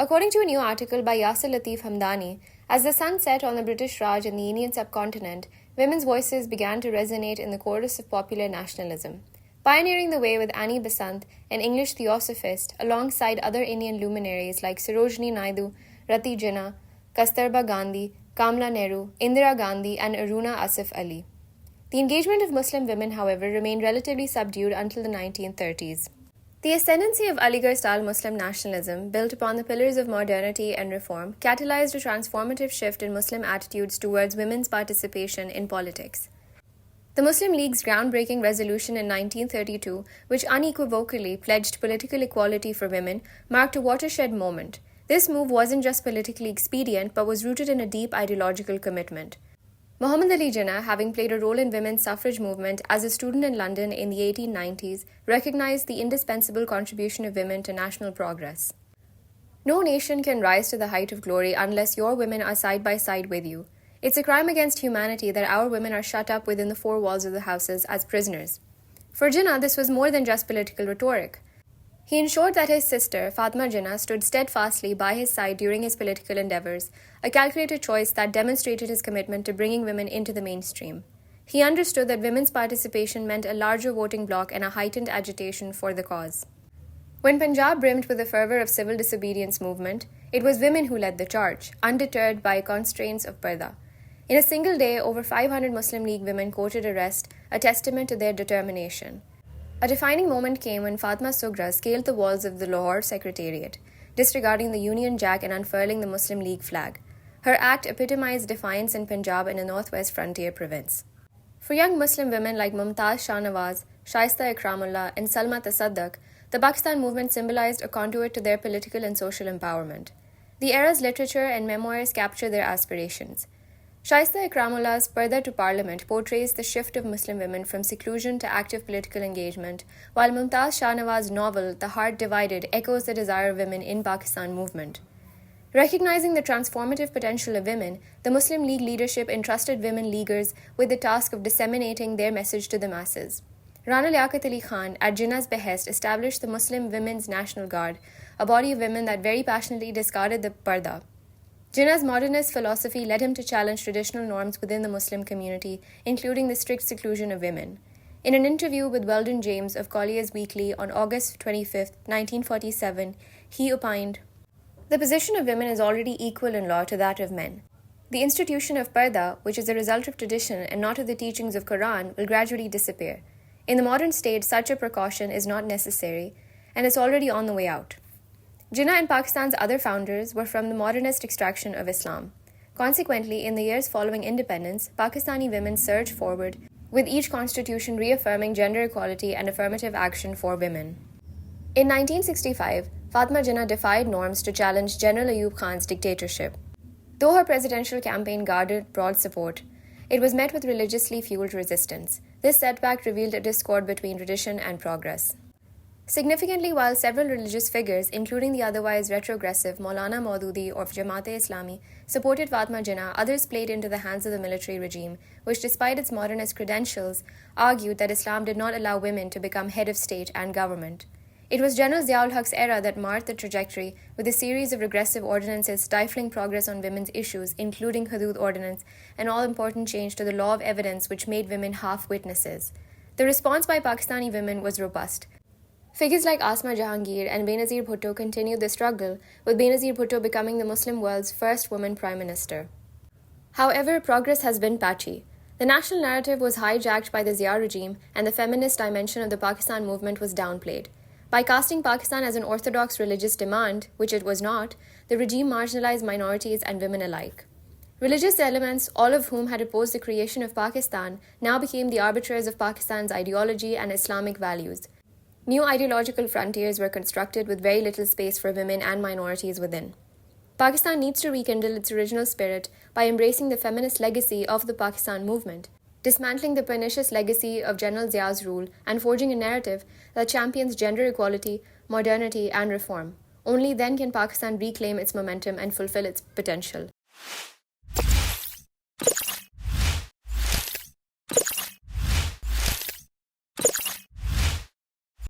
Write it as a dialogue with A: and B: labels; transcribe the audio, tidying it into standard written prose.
A: According to a new article by Yasir Latif Hamdani, as the sun set on the British Raj and the Indian subcontinent, women's voices began to resonate in the chorus of popular nationalism. Pioneering the way with Annie Besant, an English theosophist, alongside other Indian luminaries like Sarojini Naidu, Ruttie Jinnah, Kasturba Gandhi, Kamla Nehru, Indira Gandhi, and Aruna Asif Ali. The engagement of Muslim women, however, remained relatively subdued until the 1930s. The ascendancy of Aligarh-style Muslim nationalism, built upon the pillars of modernity and reform, catalyzed a transformative shift in Muslim attitudes towards women's participation in politics. The Muslim League's groundbreaking resolution in 1932, which unequivocally pledged political equality for women, marked a watershed moment. This move wasn't just politically expedient, but was rooted in a deep ideological commitment. Muhammad Ali Jinnah, having played a role in women's suffrage movement as a student in London in the 1890s, recognized the indispensable contribution of women to national progress. No nation can rise to the height of glory unless your women are side by side with you. It's a crime against humanity that our women are shut up within the four walls of the houses as prisoners. For Jinnah, this was more than just political rhetoric. He ensured that his sister, Fatima Sughra, stood steadfastly by his side during his political endeavors, a calculated choice that demonstrated his commitment to bringing women into the mainstream. He understood that women's participation meant a larger voting bloc and a heightened agitation for the cause. When Punjab brimmed with the fervor of civil disobedience movement, it was women who led the charge, undeterred by constraints of parda. In a single day, over 500 Muslim League women courted arrest, a testament to their determination. A defining moment came when Fatima Sughra scaled the walls of the Lahore secretariat, disregarding the Union Jack and unfurling the Muslim League flag. Her act epitomized defiance in Punjab and a northwest frontier province. For young Muslim women like Mumtaz Shah Nawaz, Shaista Ikramullah, and Salma Tasaddaq, the Pakistan movement symbolized a conduit to their political and social empowerment. The era's literature and memoirs capture their aspirations. Shaista Ikramullah's Parda to Parliament portrays the shift of Muslim women from seclusion to active political engagement, while Mumtaz Shah Nawaz's novel The Heart Divided echoes the desire of women in Pakistan movement. Recognizing the transformative potential of women, the Muslim League leadership entrusted women leaguers with the task of disseminating their message to the masses. Rana Liaquat Ali Khan, at Jinnah's behest, established the Muslim Women's National Guard, a body of women that very passionately discarded the parda. Jinnah's modernist philosophy led him to challenge traditional norms within the Muslim community, including the strict seclusion of women. In an interview with Weldon James of Collier's Weekly on August 25, 1947, he opined, "The position of women is already equal in law to that of men. The institution of parda, which is a result of tradition and not of the teachings of Quran, will gradually disappear. In the modern state, such a precaution is not necessary, and is already on the way out." Jinnah and Pakistan's other founders were from the modernist extraction of Islam. Consequently, in the years following independence, Pakistani women surged forward, with each constitution reaffirming gender equality and affirmative action for women. In 1965, Fatima Jinnah defied norms to challenge General Ayub Khan's dictatorship. Though her presidential campaign garnered broad support, it was met with religiously fueled resistance. This setback revealed a discord between tradition and progress. Significantly, while several religious figures, including the otherwise retrogressive Maulana Maududi of Jamaat-e-Islami, supported Fatima Jinnah, others played into the hands of the military regime, which, despite its modernist credentials, argued that Islam did not allow women to become head of state and government. It was General Zia-ul-Haq's era that marked the trajectory, with a series of regressive ordinances stifling progress on women's issues, including Hudud Ordinance, an all-important change to the law of evidence which made women half-witnesses. The response by Pakistani women was robust. Figures like Asma Jahangir and Benazir Bhutto continued the struggle, with Benazir Bhutto becoming the Muslim world's first woman prime minister. However, progress has been patchy. The national narrative was hijacked by the Zia regime, and the feminist dimension of the Pakistan movement was downplayed. By casting Pakistan as an orthodox religious demand, which it was not, the regime marginalized minorities and women alike. Religious elements, all of whom had opposed the creation of Pakistan, now became the arbiters of Pakistan's ideology and Islamic values. New ideological frontiers were constructed with very little space for women and minorities within. Pakistan needs to rekindle its original spirit by embracing the feminist legacy of the Pakistan movement, dismantling the pernicious legacy of General Zia's rule, and forging a narrative that champions gender equality, modernity, and reform. Only then can Pakistan reclaim its momentum and fulfill its potential.